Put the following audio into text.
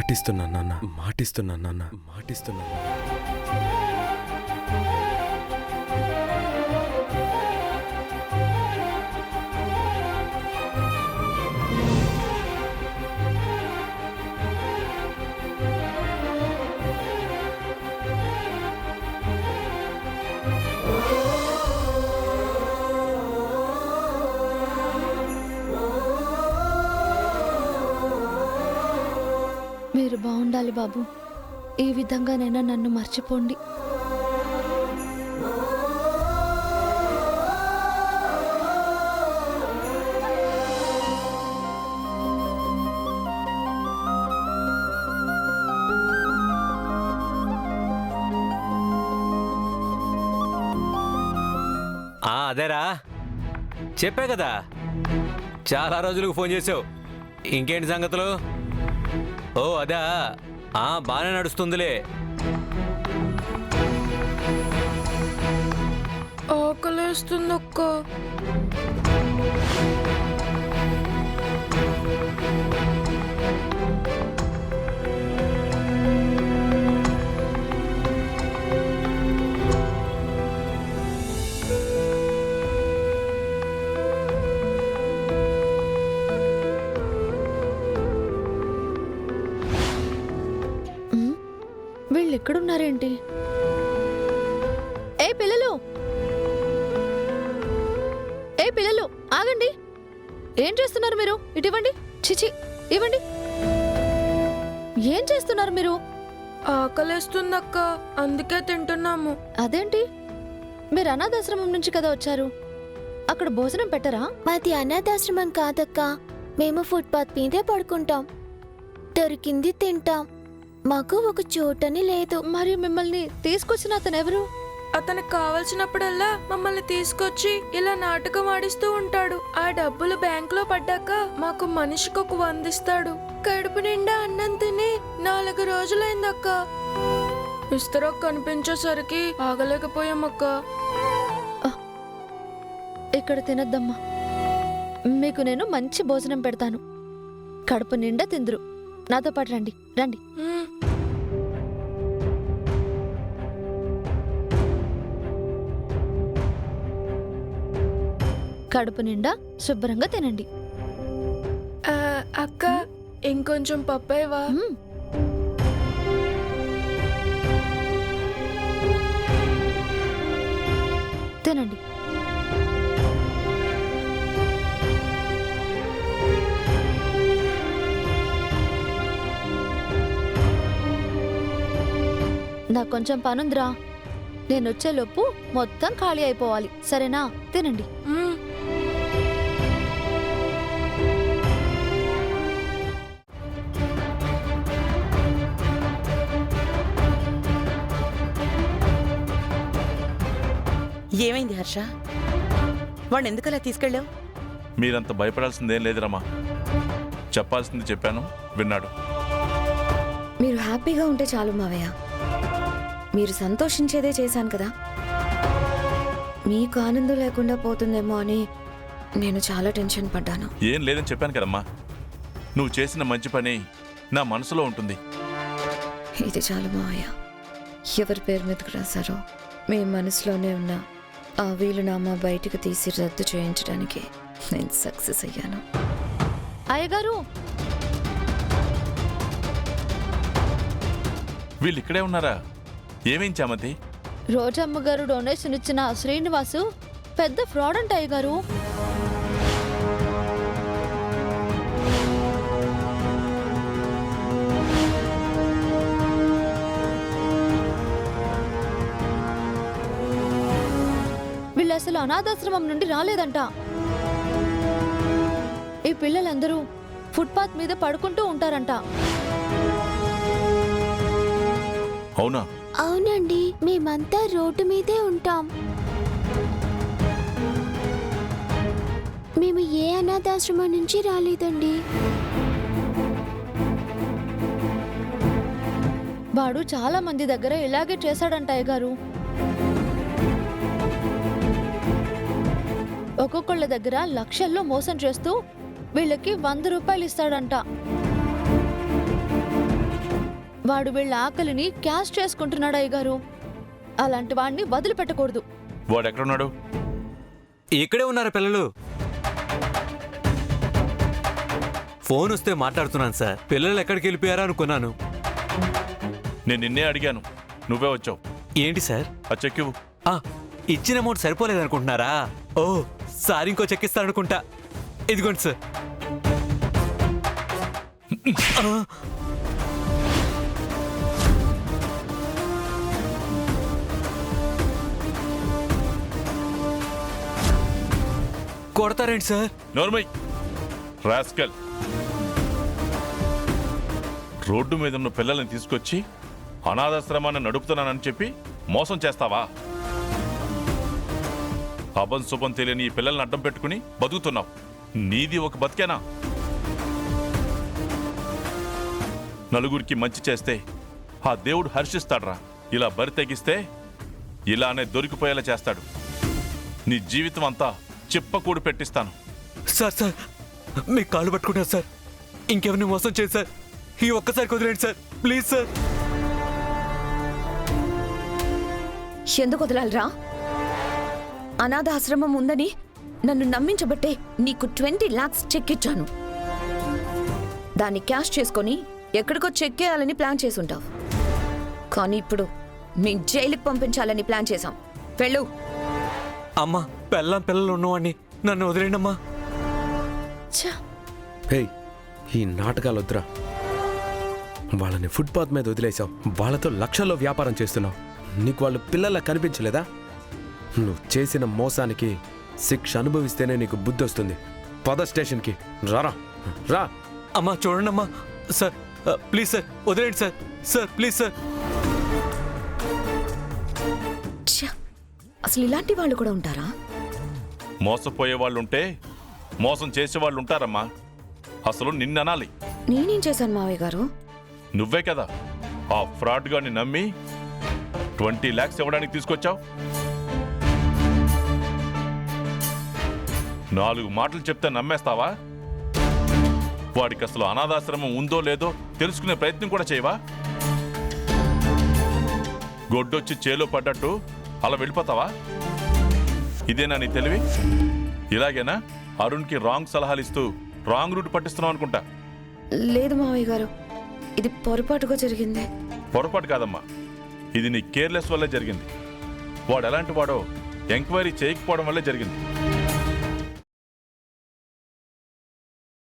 మాటిస్తున్నా నాన్న, మాటిస్తున్నా నాన్న, మాటిస్తున్నా. మీరు బాగుండాలి బాబు. ఈ విధంగానైనా నన్ను మర్చిపోండి. అదేరా, చెప్పే కదా చాలా రోజులకు ఫోన్ చేసావు. ఇంకేంటి సంగతులు? ఓ అదా, బాగానే నడుస్తుందిలే. ఆకలేస్తుంది అక్క. వీళ్ళు ఎక్కడున్నారేంటి? ఏ పిల్లలు, ఏ పిల్లలు, ఆగండి. ఏం చేస్తున్నారు మీరు? ఇటివ్వండి. చిచి, ఇవ్వండి. ఏం చేస్తున్నారు మీరు? ఆకలేస్తుంది అక్క, అందుకే తింటున్నాము. అదేంటి, మీరు అనాథాశ్రమం నుంచి కదా వచ్చారు, అక్కడ భోజనం పెట్టరా? మాది అనాథాశ్రమం కాదక్క, మేము ఫుట్పాత్ మీదే పడుకుంటాం. దొరికింది తింటాం. మాకు ఒక చోటని లేదు. మరి మిమ్మల్ని తీసుకొచ్చిన అతను ఎవరు? అతనికి కావలసినప్పుడల్లా మమ్మల్ని తీసుకొచ్చి ఇలా నాటకం ఆడిస్తూ ఉంటాడు. ఆ డబ్బులు బ్యాంకులో పడ్డాక మాకు మనిషికొక 100 ఇస్తాడు. కడుపు నిండా అన్నం తిని 4 రోజులైందక్క. విస్తరాకు కనిపించేసరికి ఆగలేకపోయామక్క. ఇక్కడ తినద్దమ్మా, మీకు నేను మంచి భోజనం పెడతాను. కడుపు నిండా తిందురు. నాతో పాటు రండి, రండి. కడుపు నిండా శుభ్రంగా తినండి. అక్క, ఇంకొంచెం పప్పేవా? తినండి. నాకు కొంచెం పనుందిరా, నేనొచ్చేలోపు మొత్తం ఖాళీ అయిపోవాలి. సరేనా? తినండి. ఏమైంది హర్ష? వాడిని ఎందుకలా తీసుకెళ్ళావు? మీరంత భయపడాల్సిందేం లేదు రమ్మా. చెప్పాల్సింది చెప్పాను, విన్నాడు. మీరు హ్యాపీగా ఉంటే చాలు మావయ్య. మీరు సంతోషించేదే చేశాను కదా. మీకు ఆనందం లేకుండా పోతుందేమో అని నేను చాలా టెన్షన్ పడ్డాను. ఏం లేదని చెప్పాను కదమ్మా. నువ్వు చేసిన మంచి పని నా మనసులో ఉంటుంది. ఇది చాలు మావయ్య. ఎవరి పేరు మీదకు రాశారో మీ మనసులోనే ఉన్న ఆ వీలునామా బయటకు తీసి రద్దు చేయించడానికి నేను సక్సెస్ అయ్యాను. అయ్యగారు, వీళ్ళు ఇక్కడే ఉన్నారా? ఏమేం చామంతి? రోజమ్మ గారు డొనేషన్ ఇచ్చిన శ్రీనివాసు పెద్ద ఫ్రాడ్ అంట అయ్యగారు. వీళ్ళు అసలు అనాథాశ్రమం నుండి రాలేదంట. ఈ పిల్లలందరూ ఫుట్పాత్ మీద పడుకుంటూ ఉంటారంట. అవునా? అవునండి, మేమంతా రోడ్డు మీదే ఉంటాం. మేము ఏ అనాథాశ్రమం నుంచి రాలేదండి. వాడు చాలా మంది దగ్గర ఇలాగే చేశాడంట అయ్యగారు. ఒక్కొక్కళ్ళ దగ్గర లక్షల్లో మోసం చేస్తూ వీళ్ళకి 100 రూపాయలు ఇస్తాడంట. వాడు వీళ్ళ ఆకలిని క్యాష్ చేసుకుంటున్నాడు అయ్యగారు. అలాంటి వాడిని వదిలిపెట్టకూడదు. వాడు ఎక్కడున్నాడు? ఇక్కడే ఉన్నారు పిల్లలు. ఫోన్ వస్తే మాట్లాడుతున్నాను సార్. పిల్లలు ఎక్కడికి వెళ్ళిపోయారా అనుకున్నాను. నేను నిన్నే అడిగాను, నువ్వే వచ్చావు. ఏంటి సార్? ఆ చెక్ ఇవ్వు. ఆ, ఇచ్చిన అమౌంట్ సరిపోలేదనుకుంటున్నారా? ఓ, సార్ ఇంకో చెక్ ఇస్తారనుకుంటా. ఇదిగోండి సార్. కొడతారేంటి సార్? నోర్మై రాస్కల్, రోడ్డు మీద ఉన్న పిల్లల్ని తీసుకొచ్చి అనాథాశ్రమాన్ని నడుపుతున్నానని చెప్పి మోసం చేస్తావా? అబం శుభం తెలియని ఈ పిల్లల్ని అడ్డం పెట్టుకుని బతుకుతున్నావు. నీది ఒక బతికేనా? నలుగురికి మంచి చేస్తే ఆ దేవుడు హర్షిస్తాడ్రా. ఇలా బరి తెగిస్తే ఇలానే దొరికిపోయేలా చేస్తాడు. నీ జీవితం అంతా చిప్పకూడు పెట్టిస్తాను. సార్ సార్, మీ కాళ్ళు పట్టుకుంటాను సార్. ఇంకెవరిని మోసం చేయదు సార్. ఈ ఒక్కసారి కుదిరేండి సార్, ప్లీజ్ సార్. ఎందుకు వదలాలరా? అనాథాశ్రమం ఉందని నన్ను నమ్మించబట్టే నీకు 20 lakhs చెక్ ఇచ్చాను. దాన్ని క్యాష్ చేసుకొని ఎక్కడికో చెక్కేయాలని ప్లాన్ చేసుంటావు. కానీ ఇప్పుడు మీ జైలుకి పంపించాలని ప్లాన్ చేశాం. వెళ్ళు. అమ్మా, పిల్లలు ఉన్నవాడిని నన్ను వదిలేండి అమ్మా. హే, ఈ నాటకాలు వద్దురా. వాళ్ళని ఫుట్పాత్ మీద వదిలేసావు. వాళ్ళతో లక్షల్లో వ్యాపారం చేస్తున్నావు. నీకు వాళ్ళు పిల్లల్లా కనిపించలేదా? నువ్వు చేసిన మోసానికి శిక్ష అనుభవిస్తేనే నీకు బుద్ధి వస్తుంది. పద స్టేషన్కి. రారా రా. అమ్మా చూడండి అమ్మా. సార్ ప్లీజ్ సార్, వదిలేండి సార్. Sir please sir. ఛ! అసలు ఇలాంటి వాళ్ళు కూడా ఉంటారా? మోసపోయే వాళ్ళుంటే మోసం చేసేవాళ్ళు ఉంటారమ్మా. అసలు నిన్ననాలి. నేనేం చేశాను మావయ్య గారు? నువ్వే కదా ఆ ఫ్రాడ్ గాని నమ్మి 20 lakhs ఇవ్వడానికి తీసుకొచ్చావు. 4 మాటలు చెప్తే నమ్మేస్తావా? వాడికి అసలు అనాథాశ్రమం ఉందో లేదో తెలుసుకునే ప్రయత్నం కూడా చేయవా? గొడ్డొచ్చి చేలో పడ్డట్టు అలా వెళ్ళిపోతావా? ఇదేనా నీ తెలివి? ఇలాగేనా అరుణ్కి రాంగ్ సలహాలు ఇస్తూ రాంగ్ రూట్ పట్టిస్తున్నావు అనుకుంటా. లేదు మావయ్య గారు, ఇది పొరపాటుగా జరిగింది. పొరపాటు కాదమ్మా, ఇది నీ కేర్లెస్ వల్లే జరిగింది. వాడు ఎలాంటి వాడో ఎంక్వైరీ చేయకపోవడం వల్లే జరిగింది.